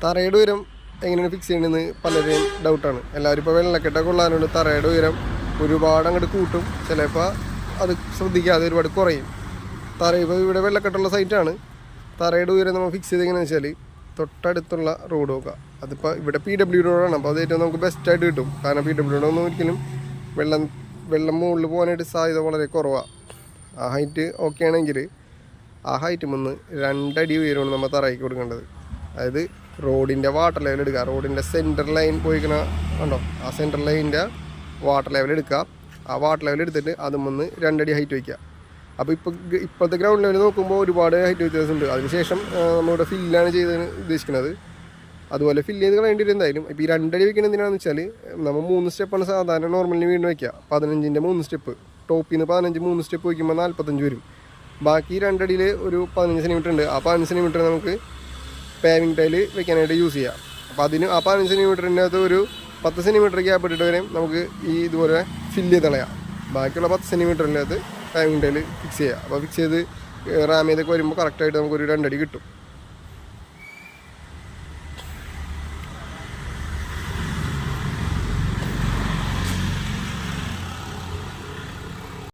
തറയുടെ ഉയരം എങ്ങനെയാണ് ഫിക്സ് ചെയ്യണമെന്ന് പലരെയും ഡൗട്ടാണ്. എല്ലാവരും ഇപ്പോൾ വെള്ളക്കെട്ടൊക്കെ ഉള്ളതുകൊണ്ട് തറയുടെ ഉയരം ഒരുപാട് അങ്ങോട്ട് കൂട്ടും, ചിലപ്പോൾ അത് ശ്രദ്ധിക്കാതെ ഒരുപാട് കുറയും. ഇപ്പോൾ ഇവിടെ വെള്ളക്കെട്ടുള്ള സൈറ്റാണ്. തറയുടെ ഉയരം നമ്മൾ ഫിക്സ് ചെയ്തെങ്ങനെയാണെന്ന് വെച്ചാൽ തൊട്ടടുത്തുള്ള റോഡ് നോക്കുക. അതിപ്പോൾ ഇവിടെ PW റോഡാണ്, അപ്പോൾ അത് ഏറ്റവും നമുക്ക് ബെസ്റ്റായിട്ട് കിട്ടും. കാരണം PW റോഡൊന്നും ഒരിക്കലും വെള്ളം മുകളിൽ പോകാനായിട്ട് സാധ്യത വളരെ കുറവാണ്. ആ ഹൈറ്റ് ഓക്കെ ആണെങ്കിൽ ആ ഹൈറ്റ് മുന്ന് 2 അടി ഉയരമാണ് നമ്മൾ തറയ്ക്ക് കൊടുക്കേണ്ടത്. അതായത് റോഡിൻ്റെ വാട്ടർ ലെവൽ എടുക്കുക. റോഡിൻ്റെ സെൻറ്റർ ലൈൻ പോയിക്കണ കണ്ടോ, ആ സെൻറ്റർ ലൈനിൻ്റെ വാട്ടർ ലെവൽ എടുക്കുക. ആ വാട്ടർ ലെവൽ എടുത്തിട്ട് അത് മുന്ന് 2 അടി ഹൈറ്റ് വയ്ക്കുക. അപ്പോൾ ഇപ്പോഴത്തെ ഗ്രൗണ്ട് ലെവൽ നോക്കുമ്പോൾ ഒരുപാട് ഹൈറ്റ് വ്യത്യാസമുണ്ട്. അതിനുശേഷം നമ്മളിവിടെ ഫില്ലാണ് ചെയ്തതിന് ഉദ്ദേശിക്കുന്നത്. അതുപോലെ ഫില്ല് ചെയ്ത് കളയേണ്ടി എന്തായാലും. ഇപ്പോൾ ഈ 2 അടി വയ്ക്കുന്നത് എന്തിനാണെന്ന് വെച്ചാൽ നമ്മൾ 3 സ്റ്റെപ്പാണ് സാധാരണ നോർമലിന് വീണ്ടും വയ്ക്കുക. 15ൻ്റെ 3 സ്റ്റെപ്പ്, ടോപ്പിൽ നിന്ന് 15 3 സ്റ്റെപ്പ് വയ്ക്കുമ്പോൾ 45 വരും. ബാക്കി 2 അടിയിൽ ഒരു 15 സെൻറ്റിമീറ്റർ ഉണ്ട്. ആ 15 സെൻറ്റിമീറ്റർ നമുക്ക് പേവിങ് ടൈൽ വെക്കാനായിട്ട് യൂസ് ചെയ്യാം. അപ്പോൾ ആ 15 സെൻറ്റിമീറ്ററിൻ്റെ അകത്ത് ഒരു 10 സെൻറ്റിമീറ്റർ ഗ്യാപ്പ് ഇട്ടിട്ട് വരെയും നമുക്ക് ഈ ഇതുപോലെ ഫില്ല് ചെയ്ത് കളയാം. ബാക്കിയുള്ള 10 സെൻറ്റിമീറ്ററിൻ്റെ അകത്ത് പേവിങ് ടൈൽ ഫിക്സ് ചെയ്യുക. അപ്പോൾ ഫിക്സ് ചെയ്ത് റാം ചെയ്തൊക്കെ വരുമ്പോൾ കറക്റ്റായിട്ട് നമുക്കൊരു 2 അടി കിട്ടും.